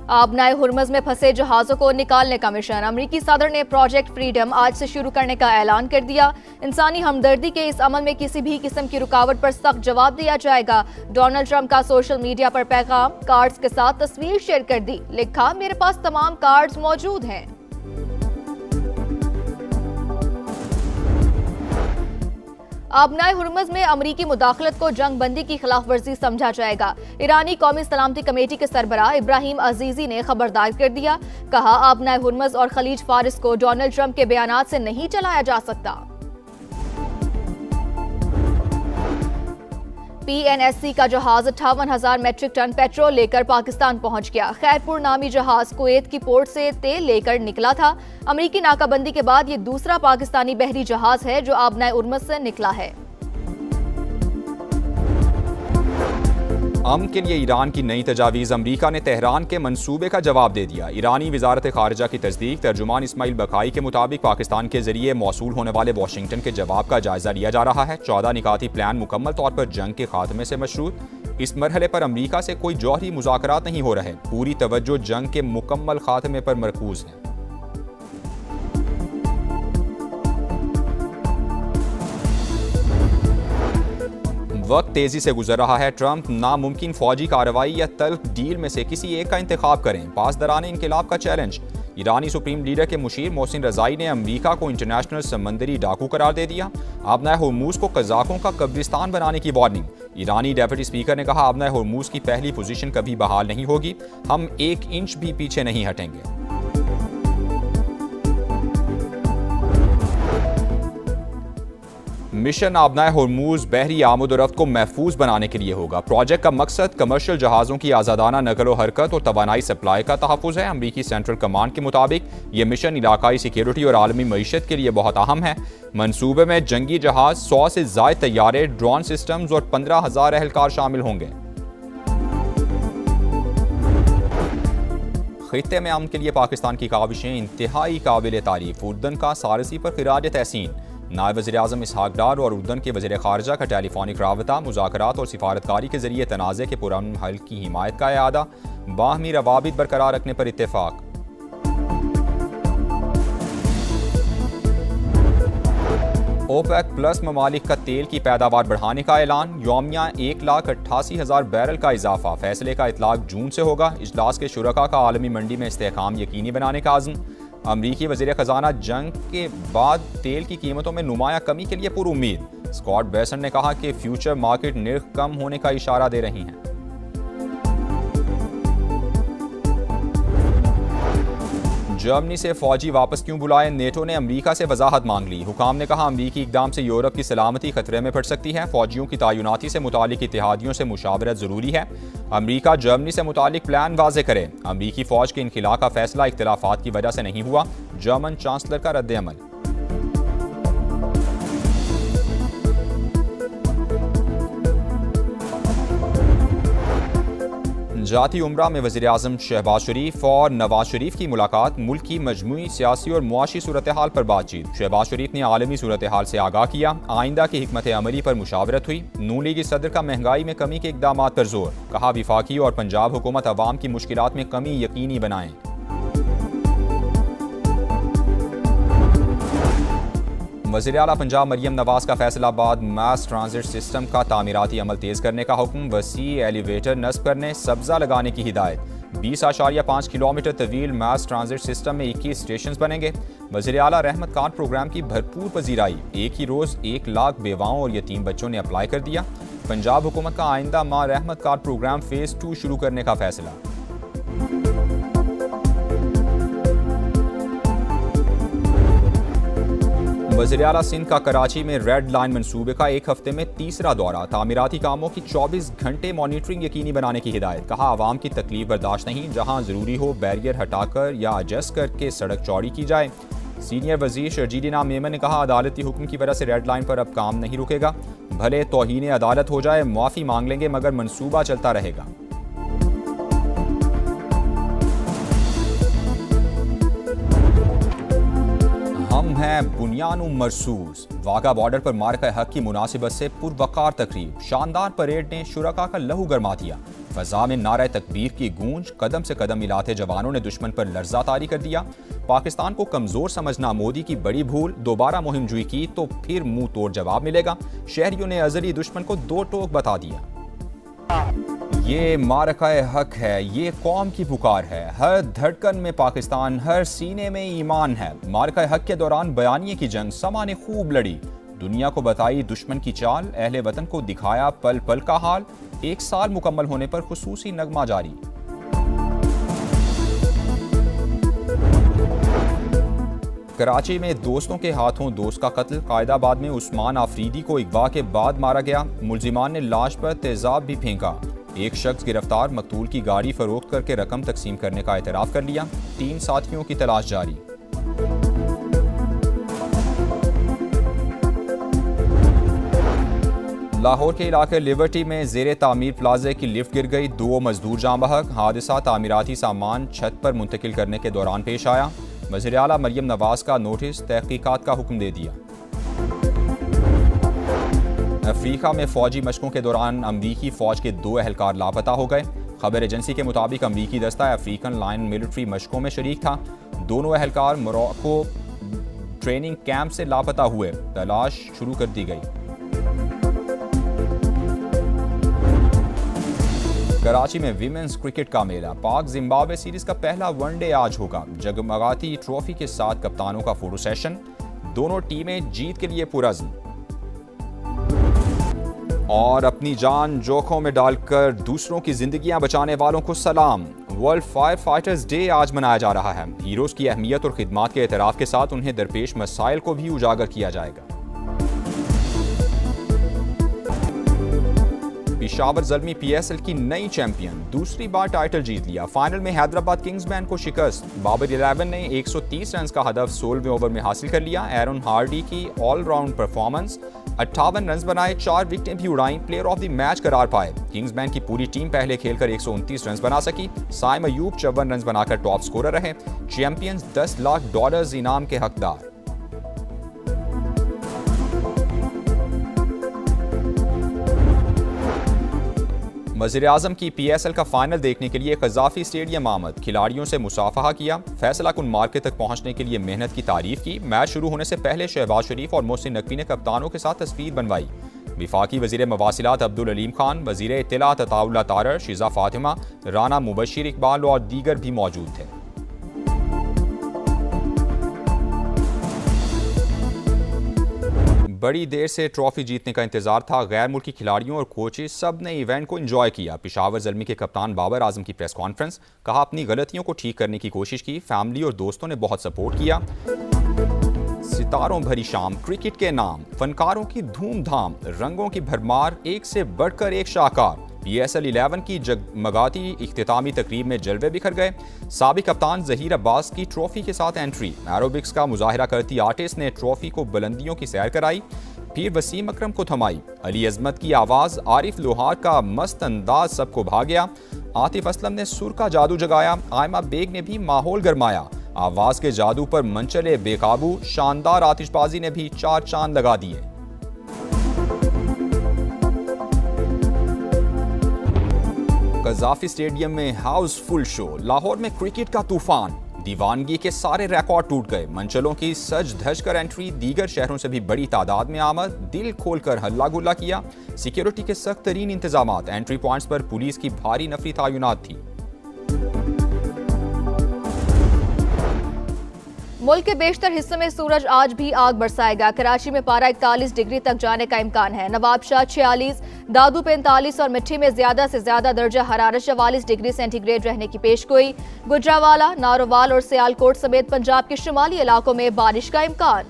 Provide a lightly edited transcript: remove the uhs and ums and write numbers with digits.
आबनाए हुर्मज में फंसे जहाजों को निकालने का मिशन। अमरीकी सदर ने प्रोजेक्ट फ्रीडम आज से शुरू करने का ऐलान कर दिया। इंसानी हमदर्दी के इस अमल में किसी भी किस्म की रुकावट पर सख्त जवाब दिया जाएगा। डोनाल्ड ट्रंप का सोशल मीडिया पर पैगाम, कार्ड्स के साथ तस्वीर शेयर कर दी। लिखा, मेरे पास तमाम कार्ड्स मौजूद हैं। आबनाए हुर्मज में अमरीकी मुदाखलत को जंग बंदी की खिलाफ वर्जी समझा जाएगा। ईरानी कौमी सलामती कमेटी के सरबराह इब्राहिम अजीजी ने खबरदार कर दिया। कहा, आबनाए हुर्मज और खलीज फारिस को डोनाल्ड ट्रंप के बयानात से नहीं चलाया जा सकता। PNSC का जहाज 58,000 मेट्रिक टन पेट्रोल लेकर पाकिस्तान पहुंच गया। खैरपुर नामी जहाज कुवैत की पोर्ट से तेल लेकर निकला था। अमरीकी नाकाबंदी के बाद ये दूसरा पाकिस्तानी बहरी जहाज है जो आबनाए हुर्मज से निकला है। अमन के लिए ईरान की नई तजावीज़। अमरीका ने तेहरान के मंसूबे का जवाब दे दिया। ईरानी वजारत खारजा की तस्दीक। तर्जुमान इस्माइल बकाई के मुताबिक पाकिस्तान के जरिए मौसूल होने वाले वाशिंगटन के जवाब का जायजा लिया जा रहा है। 14 निकाती प्लान मुकम्मल तौर पर जंग के खात्मे से मशरूत। इस मरहले पर अमरीका से कोई जौहरी मुज़ाकरात नहीं हो रहे। पूरी तवज्जो जंग के मुकम्मल खात्मे पर मरकूज है। वक्त तेजी से गुजर रहा है। ट्रंप नामुमकिन फौजी कार्रवाई या तल्ख डील में से किसी एक का इंतखाब करें। पासदारान इनकलाब का चैलेंज। ईरानी सुप्रीम लीडर के मुशीर मोहसिन रजाई ने अमरीका को इंटरनेशनल समंदरी डाकू करार दे दिया। आबनाए हुर्मुज को कज़ाकों का कब्रिस्तान बनाने की वार्निंग। ईरानी डेप्यूटी स्पीकर ने कहा, आबनाए हुर्मुज की पहली पोजीशन कभी बहाल नहीं होगी। हम 1 इंच भी पीछे नहीं हटेंगे। मिशन आबनाए हुर्मुज बहरी आमद-ओ-रफ्त को महफूज बनाने के लिए होगा। प्रोजेक्ट का मकसद कमर्शियल जहाज़ों की आज़ादाना नकलो हरकत और तवानाई सप्लाई का तहफ़्फ़ुज़ है। अमरीकी सेंट्रल कमांड के मुताबिक ये मिशन इलाकाई सिक्योरिटी और आलमी मईशत के लिए बहुत अहम है। मनसूबे में जंगी जहाज़, 100 से ज़ायद तैयारे, ड्रोन सिस्टम्स और 15,000 एहलकार शामिल होंगे। खित्ते में अमन के लिए पाकिस्तान की काविशें इंतहाई काबिल तारीफ। उर्दन का सारसी पर खिराज तहसीन। नायब वज़ीर-ए-आज़म इसहाक डार और उर्दन के वज़ीर ख़ारजा का टेलीफोनिक राबता, मुज़ाकरात और सिफारतकारी के ज़रिए तनाज़े के पुरअमन हल की हिमायत का इआदा। बाहमी रवाबित बरकरार रखने पर इत्तेफाक। ओपेक प्लस ममालिक का तेल की पैदावार बढ़ाने का ऐलान। यौमिया 1,88,000 बैरल का इजाफा। फैसले का इतलाक जून से होगा। इजलास के शुरका का आलमी मंडी में इस्तेहकाम यकीनी बनाने का आज़म। अमरीकी वज़ीर ख़जाना जंग के बाद तेल की कीमतों में नुमाया कमी के लिए पुरुम्मीद। स्कॉट बेसन ने कहा कि फ्यूचर मार्केट निर्ख कम होने का इशारा दे रही हैं। जर्मनी से फौजी वापस क्यों बुलाए? नेटो ने अमरीका से वजाहत मांग ली। हुकाम ने कहा, अमरीकी इकदाम से यूरोप की सलामती खतरे में पड़ सकती है। फौजियों की तैनाती से मुतालिक इत्तेहादियों से मुशावरत जरूरी है। अमरीका जर्मनी से मुतालिक प्लान वाज़े करे। अमरीकी फौज के इनखिला का फैसला इख्तिलाफात की वजह से नहीं हुआ। जर्मन चांसलर का रद्द-ए-अमल। जाती उम्रा में वज़ीर-ए-आज़म शहबाज शरीफ और नवाज शरीफ की मुलाकात। मुल्क की मजमूई सियासी और मुआशी सूरत हाल पर बातचीत। शहबाज शरीफ ने आलमी सूरत हाल से आगाह किया। आइंदा की हिकमत अमली पर मुशावरत हुई। नून लीगी सदर का महंगाई में कमी के इकदामात पर जोर। कहा, विफाकी और पंजाब हुकूमत अवाम की मुश्किलात में कमी यकीनी बनाएं। वज़ीर आला पंजाब मरियम नवाज का फैसलाबाद मास ट्रांजिट सिस्टम का तामीराती अमल तेज़ करने का हुक्म। वसी एलिवेटर नस्ब करने, सब्जा लगाने की हिदायत। 20.5 किलोमीटर तवील मास ट्रांजिट सिस्टम में 21 स्टेशन बनेंगे। वज़ीर आला रहमत कार्ड प्रोग्राम की भरपूर पजीराई। एक ही रोज़ 1 लाख बेवाओं और यतीम बच्चों ने अप्लाई कर दिया। पंजाब हुकूमत का आइंदा माह रहमत कार्ड प्रोग्राम फ़ेज़ 2 शुरू करने का फैसला। वज़ीर आला सिंध का कराची में रेड लाइन मंसूबे का 1 हफ्ते में तीसरा दौरा। तामीराती कामों की 24 घंटे मॉनिटरिंग यकीनी बनाने की हिदायत। कहा, आवाम की तकलीफ बर्दाश्त नहीं। जहां ज़रूरी हो बैरियर हटाकर या एडजस्ट करके सड़क चौड़ी की जाए। सीनियर वज़ीर शर्जील इनाम मेमन ने कहा, अदालती हुक्म की वजह से रेड लाइन पर अब काम नहीं रुकेगा। भले तौहीन अदालत हो जाए, मुआफ़ी मांग लेंगे, मगर मंसूबा चलता रहेगा। हम हैं बुनियानु मरसूस। वाघा बॉर्डर पर मार्का हक की मुनासिबत से पुरवकार तकरीब। शानदार परेड ने शुरका का लहू गरमा दिया। फजा में नारा तकबीर की गूंज, कदम से कदम मिलाते जवानों ने दुश्मन पर लर्जा तारी कर दिया। पाकिस्तान को कमजोर समझना मोदी की बड़ी भूल, दोबारा मुहिम जुई की तो फिर मुंह तोड़ जवाब मिलेगा। शहरियों ने अजली दुश्मन को दो टोक बता दिया। ये मारकाए हक है, ये कौम की पुकार है, हर धड़कन में पाकिस्तान, हर सीने में ईमान है। मारकाए हक के दौरान बयानिए की जंग समा ने खूब लड़ी, दुनिया को बताई दुश्मन की चाल, अहले वतन को दिखाया पल पल का हाल। 1 साल मुकम्मल होने पर खुसूसी नगमा जारी। कराची में दोस्तों के हाथों दोस्त का कत्ल, कायदाबाद में उस्मान आफरीदी को अगवा के बाद मारा गया। मुलजिमान ने लाश पर तेजाब भी फेंका। एक शख्स गिरफ्तार, मकतूल की गाड़ी फरोख्त करके रकम तकसीम करने का एतराफ़ कर लिया। 3 साथियों की तलाश जारी। लाहौर के इलाके लिबर्टी में ज़ेरे तामीर प्लाजे की लिफ्ट गिर गई, 2 मजदूर जाँ बहक। हादसा तामीराती सामान छत पर मुंतकिल करने के दौरान पेश आया। वज़ीर आला मरियम नवाज का नोटिस, तहकीकात का हुक्म दे दिया। अफ्रीका में फौजी मशकों के दौरान अमरीकी फौज के 2 एहलकार लापता हो गए। खबर एजेंसी के मुताबिक अमरीकी दस्ता अफ्रीकन लाइन मिलिट्री मशकों में शरीक था। दोनों एहलकार मोरक्को ट्रेनिंग कैंप से लापता हुए, तलाश शुरू कर दी गई। कराची में विमेंस क्रिकेट का मेला, पाक जिम्बाब्वे सीरीज का पहला वनडे आज होगा। जगमगाती ट्रॉफी के साथ कप्तानों का फोटो सेशन, दोनों टीमें जीत के लिए पुरज़्म। और अपनी जान जोखों में डालकर दूसरों की जिंदगियां बचाने वालों को सलाम। वर्ल्ड फायर फाइटर्स डे आज मनाया जा रहा है। हीरोज की अहमियत और खिदमात के एतराफ़ के साथ उन्हें दरपेश मसाइल को भी उजागर किया जाएगा। पेशावर ज़ल्मी PSL की नई चैंपियन, दूसरी बार टाइटल जीत लिया। फाइनल में हैदराबाद किंग्समैन को शिकस्त। बाबर 11 ने 130 रन का हदफ 16वें ओवर में हासिल कर लिया। एरन हार्डी की ऑलराउंड परफॉर्मेंस, 58 रन बनाए, 4 विकेटें भी उड़ाई, प्लेयर ऑफ द मैच करार पाए। किंग्समैन की पूरी टीम पहले खेलकर 129 रन बना सकी। साइम अयूब 54 रन बनाकर टॉप स्कोरर रहे। चैंपियंस $10 लाख इनाम के हकदार। वज़ीर-ए-आज़म की PSL का फाइनल देखने के लिए क़ज़ाफ़ी स्टेडियम आमद, खिलाड़ियों से मुसाफ़हा किया, फैसला कुन मार्के तक पहुंचने के लिए मेहनत की तारीफ की। मैच शुरू होने से पहले शहबाज शरीफ और मोहसिन नकवी ने कप्तानों के साथ तस्वीर बनवाई। विफाकी वज़ीर मवासिलात अब्दुल अलीम खान, वज़ीर इत्तलात अताउल्लाह तारर, शिज़ा फातिमा, राना मुबशिर इकबाल और दीगर भी मौजूद थे। बड़ी देर से ट्रॉफी जीतने का इंतजार था। गैर मुल्की खिलाड़ियों और कोचेस सब ने इवेंट को एंजॉय किया। पेशावर ज़ल्मी के कप्तान बाबर आजम की प्रेस कॉन्फ्रेंस, कहा अपनी गलतियों को ठीक करने की कोशिश की। फैमिली और दोस्तों ने बहुत सपोर्ट किया। सितारों भरी शाम, क्रिकेट के नाम, फनकारों की धूमधाम, रंगों की भरमार, एक से बढ़कर एक शाहकार। PSL 11 की जगमगाती इख्तितामी तकरीब में जलवे बिखर गए। साबिक कप्तान ज़हीर अब्बास की ट्रॉफी के साथ एंट्री, एरोबिक्स का मुजाहिरा करती आर्टिस्ट ने ट्रॉफी को बुलंदियों की सैर कराई, फिर वसीम अकरम को थमाई। अली अजमत की आवाज़, आरिफ लोहार का मस्त अंदाज सबको भा गया। आतिफ असलम ने सुर का जादू जगाया, आयमा बेग ने भी माहौल गरमाया। आवाज़ के जादू पर मंचले बेकाबू, शानदार आतिशबाजी ने भी 4 चांद लगा दिए। क़ज़ाफ़ी स्टेडियम में हाउसफुल शो, लाहौर में क्रिकेट का तूफान, दीवानगी के सारे रिकॉर्ड टूट गए। मंचलों की सज धज कर एंट्री, दीगर शहरों से भी बड़ी तादाद में आमद, दिल खोलकर हल्ला गुल्ला किया। सिक्योरिटी के सख्त तरीन इंतजामात, एंट्री पॉइंट्स पर पुलिस की भारी नफरी तैनात थी। मुल्क के बेशतर हिस्सों में सूरज आज भी आग बरसाएगा। कराची में पारा 41 डिग्री तक जाने का इम्कान है। नवाबशाह 46, दादू 45 और मिट्टी में ज्यादा से ज्यादा दर्जा हरारत 44 डिग्री सेंटीग्रेड रहने की पेशगोई। गुजरावाला, नारोवाल और सियालकोट समेत पंजाब के शुमाली इलाकों में बारिश का इम्कान।